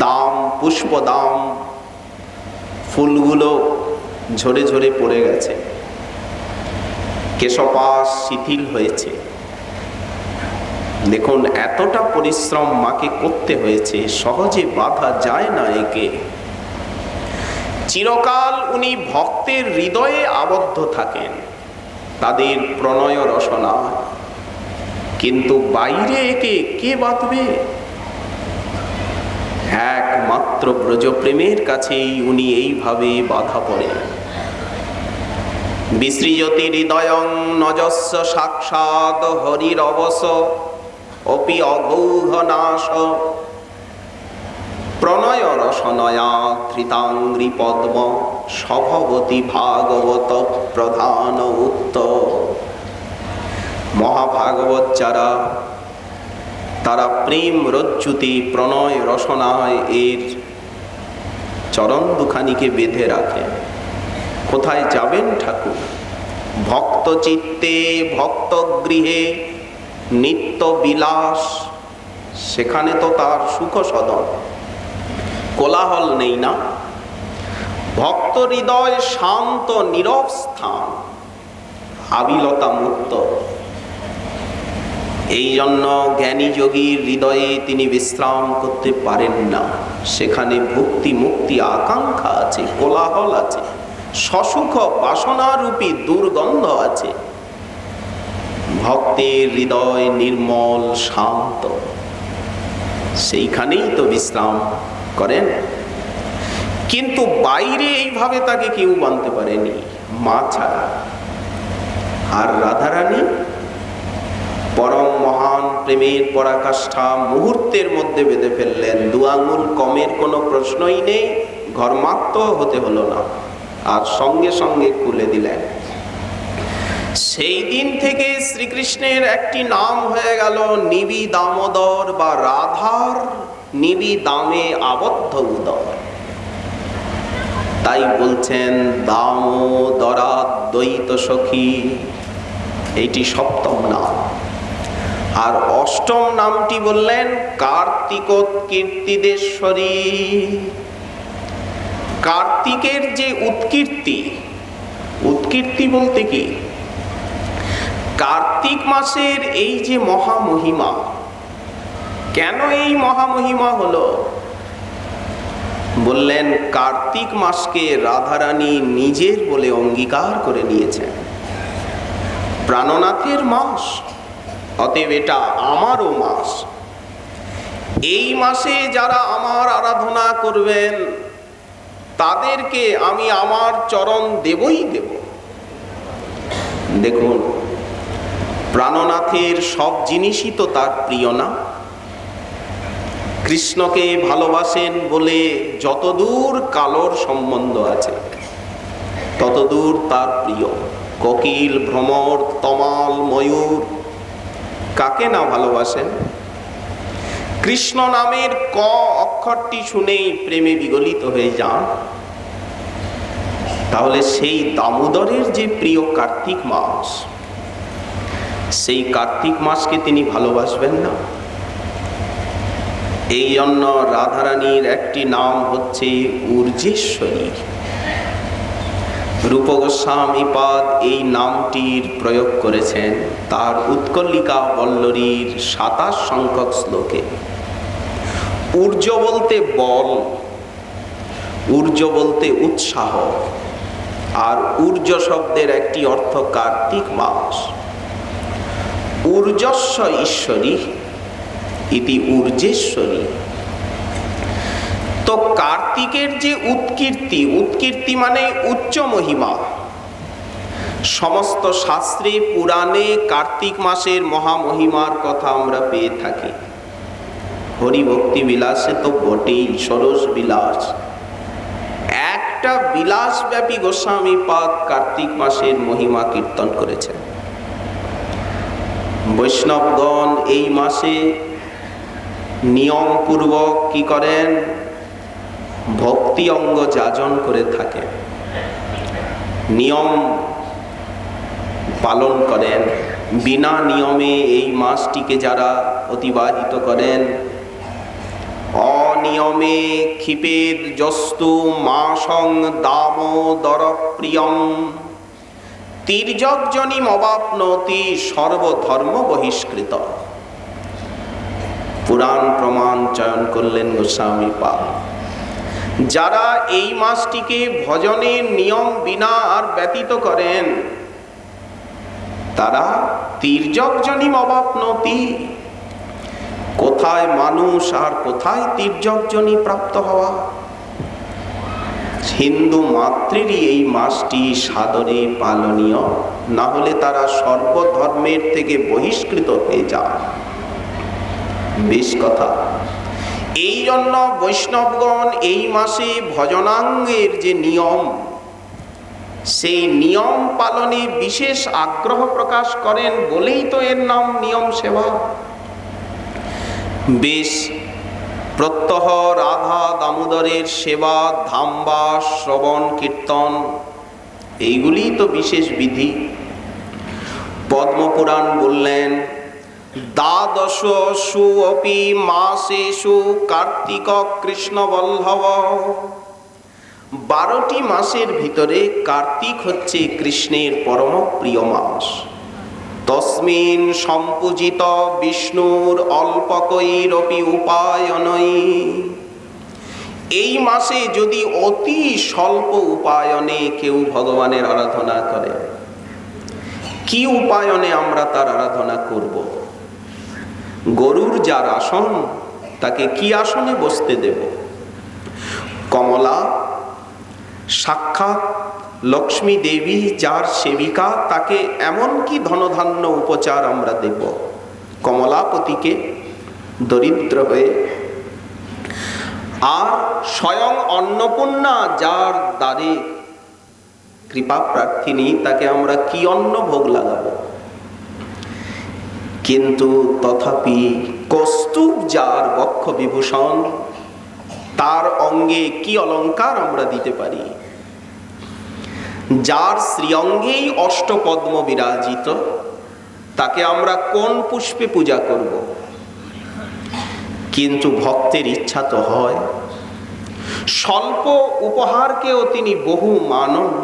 দাম, পুষ্পদাম ফুলগুলো ঝরে ঝরে পড়ে গেছে, কেশপাশ শিথিল হয়েছে। দেখুন এতটা পরিশ্রম মাকে করতে হয়েছে, সহজে বাধা যায় না একে। চিরকাল উনি ভক্তের হৃদয়ে আবদ্ধ থাকেন, তাদের প্রণয় রসনা, কিন্তু বাইরে একে কে বাঁধবে? একমাত্র ব্রজপ্রেমের কাছেই উনি এইভাবে বাধা পড়েন। বিসৃজতি হৃদয়ং নজস্য সাক্ষাৎ হরির অবস অপি অঘৌঘ নাশ। প্রণয় রসনয়া ধৃতাঙ্গ্রি পদ্ম স্বভবতী ভাগবত প্রধান উত্তর। মহাভাগবত যারা, তারা প্রেম রজ্জুতে প্রণয় রসনায় এর চরণ দুখানিকে বেঁধে রাখেন। কোথায় যাবেন ঠাকুর? ভক্ত চিত্তে ভক্ত গৃহে নিত্য বিলাস, সেখানে তো তার সুখ সদন, কোলাহল নেই না। ভক্ত হৃদয় শান্ত নীরব স্থান, আবিলতা মুক্ত। এই জন্য জ্ঞানী যোগীর হৃদয়ে তিনি বিশ্রাম করতে পারেন না। সেখানে ভক্তি মুক্তি আকাঙ্ক্ষা আছে, কোলাহল আছে, সসুখ বাসনারূপী দুর্গন্ধ আছে। ভক্তের হৃদয় নির্মল শান্ত, সেইখানেই তো বিশ্রাম করেন। কিন্তু বাইরে এইভাবে তাকে কেউ বানতে পারেনি, মা ছাড়া। আর রাধারানী পরম মহান প্রেমের পরাকাষ্ঠা মুহূর্তের মধ্যে বেঁধে ফেললেন। 2 আঙুল কমের কোনো প্রশ্নই নেই, ঘর্মাক্ত হতে হলো না, আর সঙ্গে সঙ্গে খুলে দিলেন। সেই দিন থেকে শ্রীকৃষ্ণের একটি নাম হয়ে গেল নিবি দামোদর, বা রাধার নিবি দামে আবদ্ধ উদর। তাই বলছেন দামোদরা দ্বৈত সখী। এইটি সপ্তম নাম। আর অষ্টম নামটি বললেন কার্তিকোৎকীর্তিদেশ্বরী। কার্তিকের যে উৎকীর্তি, উৎকীর্তি বলতে কি, কার্তিক মাসের এই যে মহামহিমা, কেন এই মহামহিমা হলো? বললেন কার্তিক মাসকে রাধারানী নিজের বলে অঙ্গীকার করে নিয়েছেন, প্রাণনাথের মাস, অতএব এটা আমারও মাস। এই মাসে যারা আমার আরাধনা করবেন তাদেরকে আমি আমার চরণ দেবই দেব। দেখুন, প্রাণনাথের সব জিনিসই তো তার প্রিয় না। কৃষ্ণকে ভালোবাসেন বলে যতদূর কালোর সম্বন্ধ আছে ততদূর তার প্রিয়। কোকিল, ভ্রমর, তমাল, ময়ূর কাকে না ভালোবাসেন? কৃষ্ণ নামের ক অক্ষরটি শুনেই প্রেমে বিগলিত হয়ে যান। তাহলে সেই দামোদরের যে প্রিয় কার্তিক মাস, সেই কার্তিক মাসকে তিনি ভালোবাসবেন না? এই জন্য রাধারানীর একটি নাম হচ্ছে ঊর্জেশ্বরী। রূপ গোস্বামী পাদ এই নামটির প্রয়োগ করেছেন তার উৎকলিকা বল্লরীর ২৭ সংখ্যক শ্লোকে। ঊর্জ বলতে বল, ঊর্জ বলতে উৎসাহ, আর ঊর্জ শব্দের একটি অর্থ কার্তিক মাস। ঊর্জস্ব ঈশ্বরী ইতি ঊর্জেশ্বরী। তো কার্তিকের যে উৎকীর্তি, উৎকীর্তি মানে উচ্চ মহিমা। সমস্ত শাস্ত্রে পুরাণে কার্তিক মাসের মহামহিমার কথা আমরা পেয়ে থাকি। হরিভক্তি বিলাসে তো বটেই, ষোড়শ বিলাস। একটা বিলাসব্যাপী গোস্বামী পাদ কার্তিক মাসের মহিমা কীর্তন করেছেন। বৈষ্ণবগণ এই মাসে নিয়ম পূর্বক কি করেন? ভক্তি অঙ্গ যাজন করে থাকেন, নিয়ম পালন করেন। বিনা নিয়মে এই মাসটিকে যারা অতিবাহিত করেন, অনিয়মে ক্ষিপের যস্তু মাসং দামোদর প্রিয়ম তির্যকজনিম অবাপ্নোতি সর্বধর্ম বহিষ্কৃত। পুরাণ প্রমাণ চয়ন করলেন গোস্বামী পাদ। যারা এই মাসটিকে ভজনের নিয়ম বিনা আর ব্যতীত করেন তারা তির্যকজনিম অবাপ্নোতি। কোথায় মানুষ আর কোথায় তির্যকজনি প্রাপ্ত হওয়া? হিন্দু মাতৃরই এই মাসটি সাদরে পালনীয়, না হলে তারা সর্বধর্মের থেকে বহিষ্কৃত হয়ে যায়। বেশ কথা। এই জন্য বৈষ্ণবগণ এই মাসে ভজনাঙ্গের যে নিয়ম, সেই নিয়ম পালনে বিশেষ আগ্রহ প্রকাশ করেন বলেই তো এর নাম নিয়ম সেবা। বেশ, প্রত্যহ রাধা দামোদরের সেবা, ধামবাস, শ্রবণ, কীর্তন, এইগুলি তো বিশেষ বিধি। পদ্মপুরাণ বললেন দ্বাদশসু অপি মাসেষু কার্তিক কৃষ্ণ বল্লভ। 12টি মাসের ভিতরে কার্তিক হচ্ছে কৃষ্ণের পরম প্রিয় মাস। তস্মিন সম্পূজিত বিষ্ণুর অল্পকৈরপি উপায়নৈ। এই মাসে যদি অতি স্বল্প উপায়নে কেউ ভগবানের আরাধনা করে, কি উপায়নে আমরা তার আরাধনা করব? গরুর যার আসন, তাকে কি আসনে বসতে দেব? কমলা সাক্ষাৎ লক্ষ্মী দেবী যার সেবিকা, তাকে এমন কি ধনধান্য উপচার আমরা দেব? কমলাপতিকে দরিদ্র হয়ে। আর স্বয়ং অন্নপূর্ণা যার দ্বারে কৃপা প্রার্থিনী, তাকে আমরা কি অন্ন ভোগ লাগাবো? কিন্তু তথাপি কৌস্তুভ যার বক্ষ বিভূষণ, তার অঙ্গে কি অলংকার আমরা দিতে পারি? যার শ্রীঅঙ্গেই অষ্টপদ্ম বিরাজিত, তাকে আমরা কোন পুষ্পে পূজা করব? কিন্তু ভক্তের ইচ্ছা তো হয় স্বল্প উপহারকেও তিনি বহু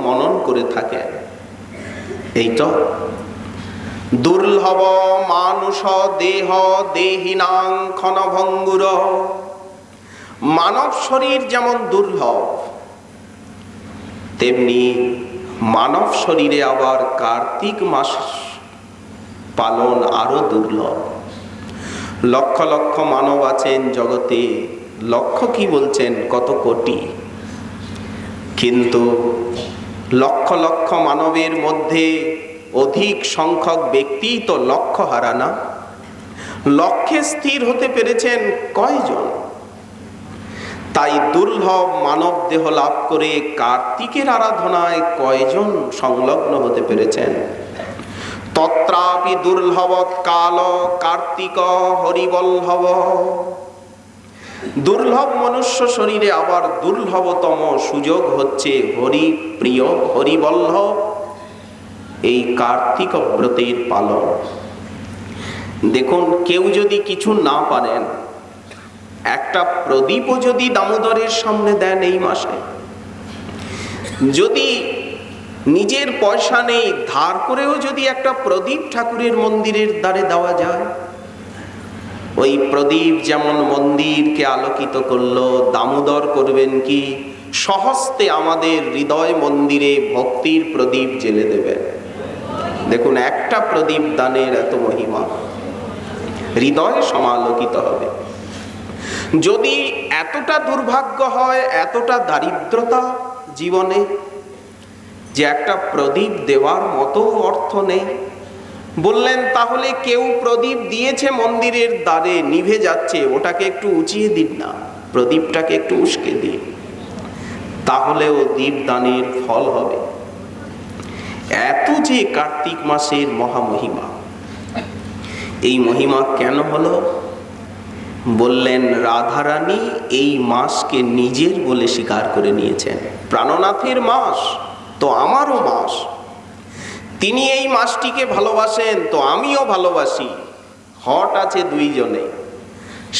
মনন করে থাকেন। এই তো দুর্লভ মানুষ দেহ দেহিনাং ক্ষণভঙ্গুর। মানব শরীর যেমন দুর্লভ, তেমনি মানব শরীরে আবার কার্তিক মাস পালন আরো দুর্লভ। লক্ষ লক্ষ মানব আছেন জগতে, লক্ষ কি বলছেন, কত কোটি। কিন্তু লক্ষ লক্ষ মানবের মধ্যে অধিক সংখ্যক ব্যক্তি তো লক্ষ্য হারা না। লক্ষ্যে স্থির হতে পেরেছেন কয়জন? তাই দুর্লভ মানব দেহ লাভ করে কার্তিকের আরাধনায় কয়জন সংলগ্ন হতে পেরেছেন? তত্রাপি দুর্লভ কাল কার্তিক হরিবল্লভ। দুর্লভ মনুষ্য শরীরে আবার দুর্লভতম সুযোগ হচ্ছে হরি প্রিয় হরিবল্লভ, এই কার্তিক ব্রতের পালন। দেখুন, কেউ যদি কিছু না পারেন, একটা প্রদীপও যদি দামোদরের সামনে দেন এই মাসে, যদি নিজের পয়সা নেই ধার করেও যদি একটা প্রদীপ ঠাকুরের মন্দিরের দ্বারে দেওয়া যায়, ওই প্রদীপ যেমন মন্দিরকে আলোকিত করলো, দামোদর করবেন কি সহস্তে আমাদের হৃদয় মন্দিরে ভক্তির প্রদীপ জ্বেলে দেবেন। দেখুন, একটা প্রদীপ দানের এত মহিমা, হৃদয় সমালোকিত হবে। যদি এতটা দুর্ভাগ্য হয়, এতটা দারিদ্রতা জীবনে, যে একটা প্রদীপ দেওয়ার মতো অর্থ নেই, বললেন তাহলে কেউ প্রদীপ দিয়েছে মন্দিরের দ্বারে, নিভে যাচ্ছে, ওটাকে একটু উঁচিয়ে দিন না, প্রদীপটাকে একটু উস্কে দিন, তাহলেও দীপদানের ফল হবে। এত যে কার্তিক মাসের মহামহিমা, এই মহিমা কেন হলো? বললেন রাধারানী এই মাসকে নিজের বলে স্বীকার করে নিয়েছেন। প্রাণনাথের মাস তো আমারও মাস, তিনি এই মাসটিকে ভালোবাসেন তো আমিও ভালোবাসি। হট আছে দুইজনে,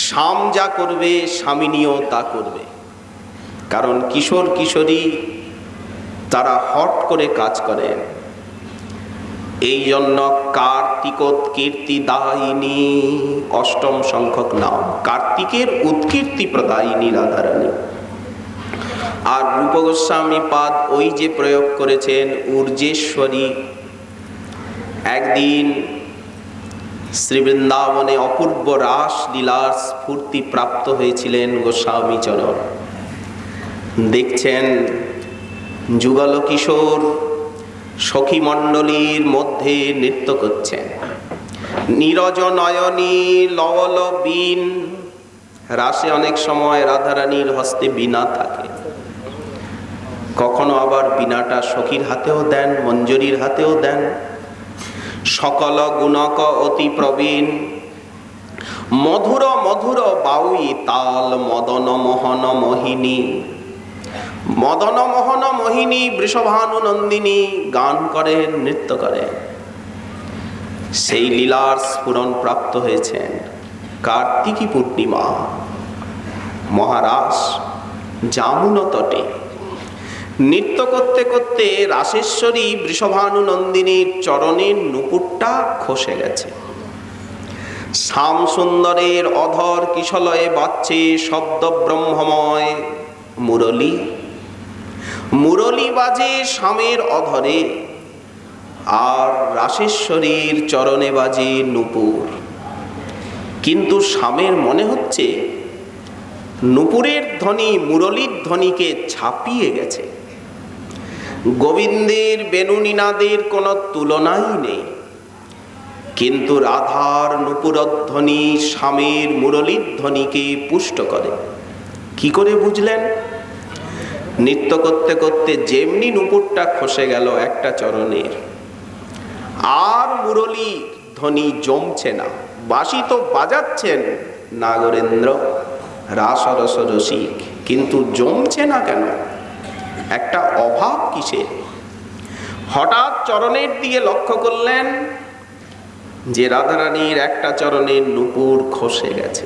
স্বাম যা করবে স্বামিনীও তা করবে। কারণ কিশোর কিশোরী তারা হট করে কাজ করেন। এই জন্য কার্তিকোৎকীর্তি দায়িনী অষ্টম সংখ্যক নাম, কার্তিকের উৎকীর্তি প্রদায়িনী রাধারানী। আর রূপ গোস্বামী পাদ ওই যে প্রয়োগ করেছেন ঊর্জেশ্বরী। একদিন শ্রী বৃন্দাবনে অপূর্ব রাস লীলার স্ফূর্তি প্রাপ্ত হয়েছিলেন গোস্বামী চরণ। দেখছেন যুগল কিশোর সখী মণ্ডলীর মধ্যে নৃত্য করছেন। নীরজ নয়নী লবল বীণ, রাসে অনেক সময় রাধারানীর হস্তে বীণা থাকে, কখনো আবার বীণাটা সখীর হাতেও দেন, মঞ্জরীর হাতেও দেন। সকল গুণক অতি প্রবীণ, মধুর মধুর বাউই তাল মদন মোহন মোহিনী। মদন মোহন মোহিনী বৃষভানু নন্দিনী গান করেন, নৃত্য করেন। সেই লীলার স্ফুরণ প্রাপ্ত হয়েছেন কার্তিকী পূর্ণিমা মহারাস জামুন তটে। নৃত্য করতে করতে রাসেশ্বরী বৃষভানু নন্দিনীর চরণের নুপুরটা খসে গেছে। শ্যাম সুন্দরের অধর কিশলয়ে বাজছে শব্দ ব্রহ্মময় মুরলী। মুরলী বাজে শ্যামের অধরে, আর রাসেশ্বরীর চরণে বাজে নুপুর। কিন্তু শ্যামের মনে হচ্ছে নুপুরের ধ্বনি মুরলীর ধ্বনিকে ছাপিয়ে গেছে। গোবিন্দের বেণুনিনাদের কোনো তুলনাই নেই, কিন্তু রাধার নুপুরধ্বনি শ্যামের মুরলীর ধ্বনিকে পুষ্ট করে। কি করে বুঝলেন? নৃত্য করতে করতে যেমনি নুপুরটা খসে গেল একটা চরণের, আর মুরলী ধ্বনি জমছে না। বাঁশি তো বাজাচ্ছেন নাগরেন্দ্র রাসরস রসিক, কিন্তু জমছে না কেন? একটা অভাব কিসের? হঠাৎ চরণের দিকে লক্ষ্য করলেন, যে রাধারানীর একটা চরণের নূপুর খসে গেছে।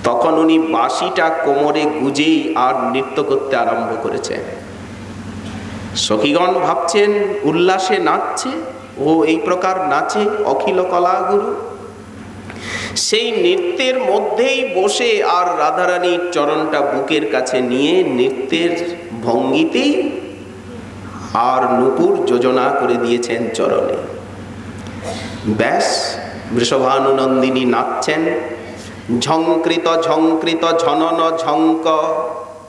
তখন উনি বাঁশিটা কোমরে গুজেই আর নৃত্য করতে আরম্ভ করেছেন। সখীগণ ভাবছেন উল্লাসে নাচছে, ও এই প্রকার নাচে অখিল কলা গুরু। সেই নৃত্যের মধ্যেই বসে আর রাধারানীর চরণটা বুকের কাছে নিয়ে নৃত্যের ভঙ্গিতেই আর নূপুর যোজনা করে দিয়েছেন চরণে। ব্যাস, বৃষভানুনন্দিনী নাচছেন। ঝঙ্কৃত ঝঙ্কৃত ঝনন ঝঙ্ক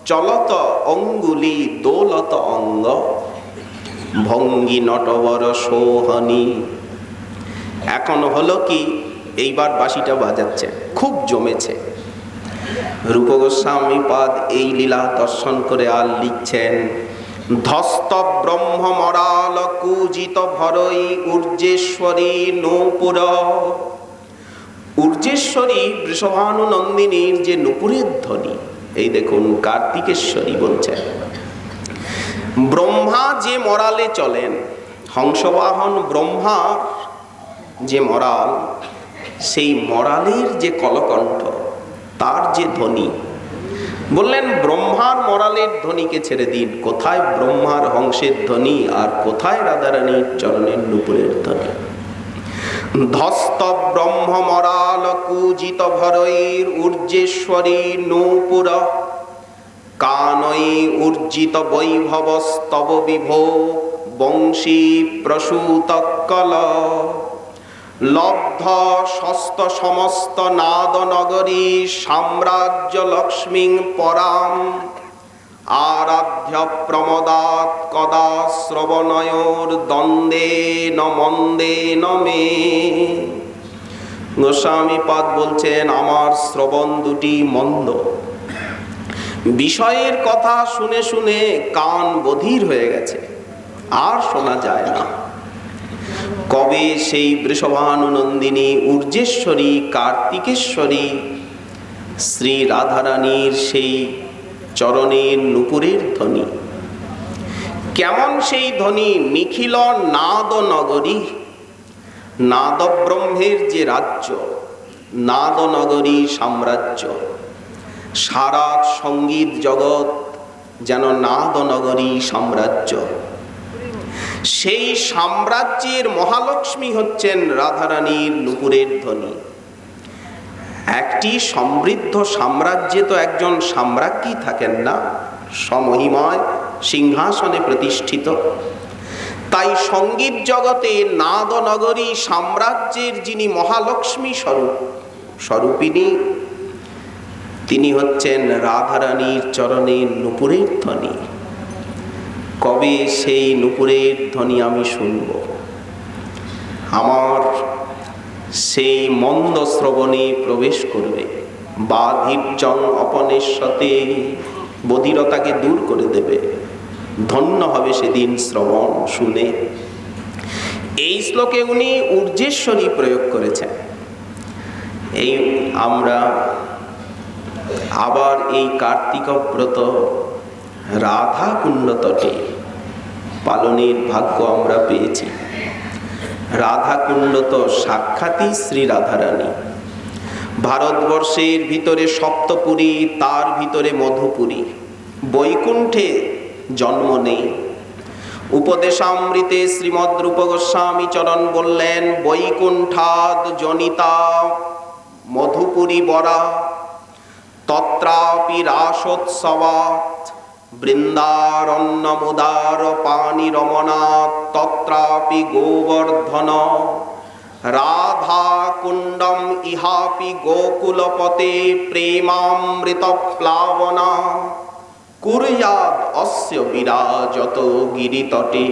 চলত অঙ্গুলি দোলত অঙ্গ ভঙ্গি নটবর সোহনী। এখন হলো কি, এইবার বাঁশিটা বাজাচ্ছে, খুব জমেছে। রূপ গোস্বামী পাদ এই লীলা দর্শন করে আর লিখছেন, ধস্ত ব্রহ্ম মরাল কুজিত ভরই ঊর্জেশ্বরী নূপুর। ঊর্জেশ্বরী বৃষভানুনন্দিনীর যে নূপুরের ধ্বনি, এই দেখুন কার্তিকেশ্বরী বলছেন। ব্রহ্মা যে মরালে চলেন, হংসবাহন ব্রহ্মা যে মরাল, সেই মরালের যে কলকণ্ঠ, তার যে ধ্বনি, বললেন ব্রহ্মার মরালের ধ্বনিকে ছেড়ে দিন, কোথায় ব্রহ্মার হংসের ধ্বনি আর কোথায় রাধারানীর চরণের নূপুরের ধ্বনি। ধস্ত ব্রহ্ম মরাল কুজিত ভরৈর ঊর্জেশ্বরী নূপুর কানৈ ঊর্জিত বৈভব স্তব বিভো বংশী প্রসূত কল লব্ধ ষষ্ঠ সমস্ত নাদ নগরী সাম্রাজ্য লক্ষ্মী পরাম আরাধ্য প্রমদাত কদা শ্রবণয়োর দ্বন্দ্বে ন মন্দে নমে। গোস্বামী পাদ বলছেন, আমার শ্রবণ দুটি মন্দ, বিষয়ের কথা শুনে শুনে কান বধির হয়ে গেছে, আর শোনা যায় না। কবে সেই বৃষভানুনন্দিনী ঊর্জেশ্বরী কার্তিকেশ্বরী শ্রী রাধারানীর সেই চরণের নূপুরের ধ্বনি, কেমন সেই ধ্বনি! নিখিল নাদ নগরী, নাদ ব্রহ্মের যে রাজ্য, নাদ নগরী সাম্রাজ্য, সারা সঙ্গীত জগৎ যেন নাদ নগরী সাম্রাজ্য। সেই সাম্রাজ্যের মহালক্ষ্মী হচ্ছেন রাধারানীর নূপুরের ধ্বনি। একটি সমৃদ্ধ সাম্রাজ্যে তো একজন সাম্রাজ্ঞী থাকেন না, সমহিময় সিংহাসনে প্রতিষ্ঠিত। তাই সঙ্গীত জগতে নাদ নগরী সাম্রাজ্যের যিনি মহালক্ষ্মী স্বরূপিণী, তিনি হচ্ছেন রাধারানীর চরণের নূপুরের ধ্বনি। কবে সেই নূপুরের ধ্বনি আমি শুনব? আমার সেই মন্দ শ্রবণে প্রবেশ করবে, বাধির্যং অপনেশ্বতে, বধিরতাকে দূর করে দেবে। ধন্য হবে সেদিন শ্রবণ শুনে। এই শ্লোকে উনি ঊর্জেশ্বরী প্রয়োগ করেছেন। এই আমরা আবার এই কার্তিক ব্রত রাধা কুণ্ড তটে পালনের ভাগ্য আমরা পেয়েছি। রাধা কুণ্ড তো সাক্ষাৎই শ্রী রাধারানী। ভারতবর্ষের ভিতরে সপ্তপুরী, তার ভিতরে মধুপুরী, বৈকুণ্ঠে জন্ম নেই। উপদেশামৃতে শ্রীমদ রূপ গোস্বামী চরণ বললেন, বৈকুণ্ঠাদ জনিতা মধুপুরী বরা তত্রাপি রাসোৎসবাৎ বৃন্দারণ্যমুদার পানি রমণাৎ তত্রাপি গোবর্ধন রাধা কুণ্ডম ইহাপি গোকুলপতে প্রেমামৃত প্লাবনা কুর্যাদ অস্য বিরাজত গিরিতটে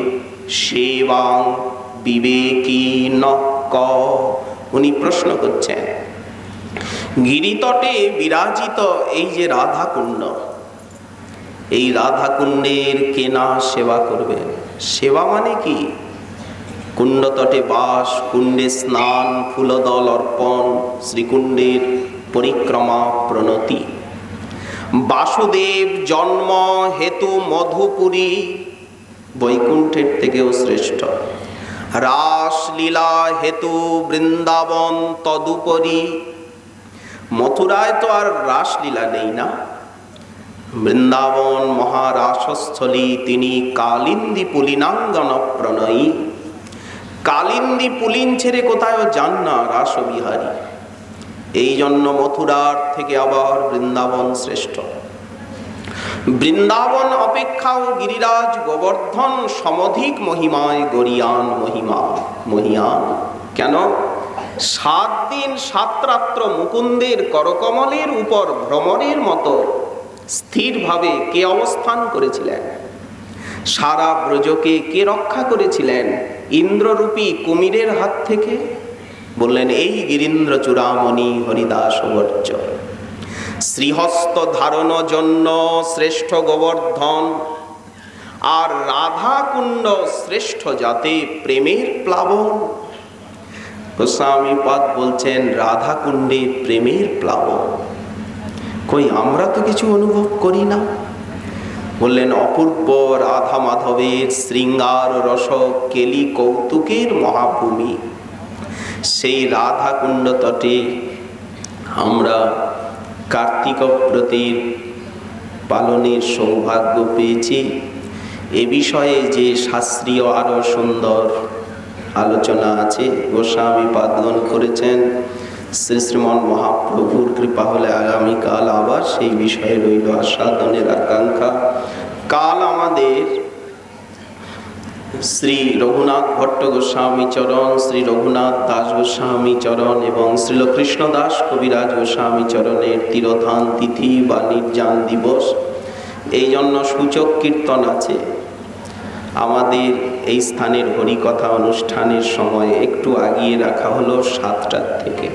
সেবাং বিবেকীন ক। উনি প্রশ্ন করছেন, গিরিতটে বিরাজিত এই যে রাধা কুণ্ড, এই রাধা কুণ্ডের কেনা সেবা করবেন। সেবা মানে কি? কুণ্ড তটে বাস, কুণ্ডে স্নান, ফুলদল অর্পণ, শ্রীকুণ্ডের পরিক্রমা প্রণতি। বাসুদেব জন্ম হেতু মধুপুরী বৈকুণ্ঠের থেকেও শ্রেষ্ঠ। রাসলীলা হেতু বৃন্দাবন তদুপরি। মথুরায় তো আর রাসলীলা নেই না, বৃন্দাবন মহারাসস্থলী, তিনি কালিন্দী পুলিনাঙ্গন প্রণয়ী। কালিন্দী পুলিন ছেড়ে কোথাও যান না রাসবিহারী। এই জন্য মথুরার থেকে আবার বৃন্দাবন শ্রেষ্ঠ। বৃন্দাবন অপেক্ষাও গিরিরাজ গোবর্ধন সমধিক মহিমায় গরিয়ান মহিয়ান। কেন? 7 দিন 7 রাত্র মুকুন্দের করকমলের উপর ভ্রমরের মতো স্থিরভাবে কে অবস্থান করেছিলেন? সারা ব্রজকে কে রক্ষা করেছিলেন ইন্দ্ররূপী কুমিরের হাত থেকে? বললেন এই গিরীন্দ্র চূড়ামণি হরিদাস বর্জ। শ্রীহস্ত ধারণ জন্য শ্রেষ্ঠ গোবর্ধন, আর রাধা কুণ্ড শ্রেষ্ঠ যাতে প্রেমের প্লাবন। গোস্বামী পাদ বলছেন রাধা কুণ্ডে প্রেমের প্লাবন। কই আমরা তো কিছু অনুভব করি না। বললেন অপূর্ব রাধা মাধবের শৃঙ্গার রস কেলি কৌতুকের মহাভূমি। সেই রাধা কুণ্ড তটে আমরা কার্তিক ব্রতের পালনের সৌভাগ্য পেয়েছি। এ বিষয়ে যে শাস্ত্রীয় আরো সুন্দর আলোচনা আছে, গোস্বামী পাদগণ করেছেন। শ্রী শ্রীমন মহাপ্রভুর কৃপা হলে আগামীকাল আবার সেই বিষয়ে রইল আস্বাদনের আকাঙ্ক্ষা। কাল আমাদের শ্রী রঘুনাথ ভট্ট গোস্বামী চরণ, শ্রী রঘুনাথ দাস গোস্বামী চরণ এবং শ্রীল কৃষ্ণ দাস কবিরাজ গোস্বামী চরণের তিরোধান তিথি বা নির্যান দিবস। এই জন্য সূচক কীর্তন আছে। আমাদের এই স্থানের হরিকথা অনুষ্ঠানের সময় একটু আগিয়ে রাখা হলো 7টার থেকে।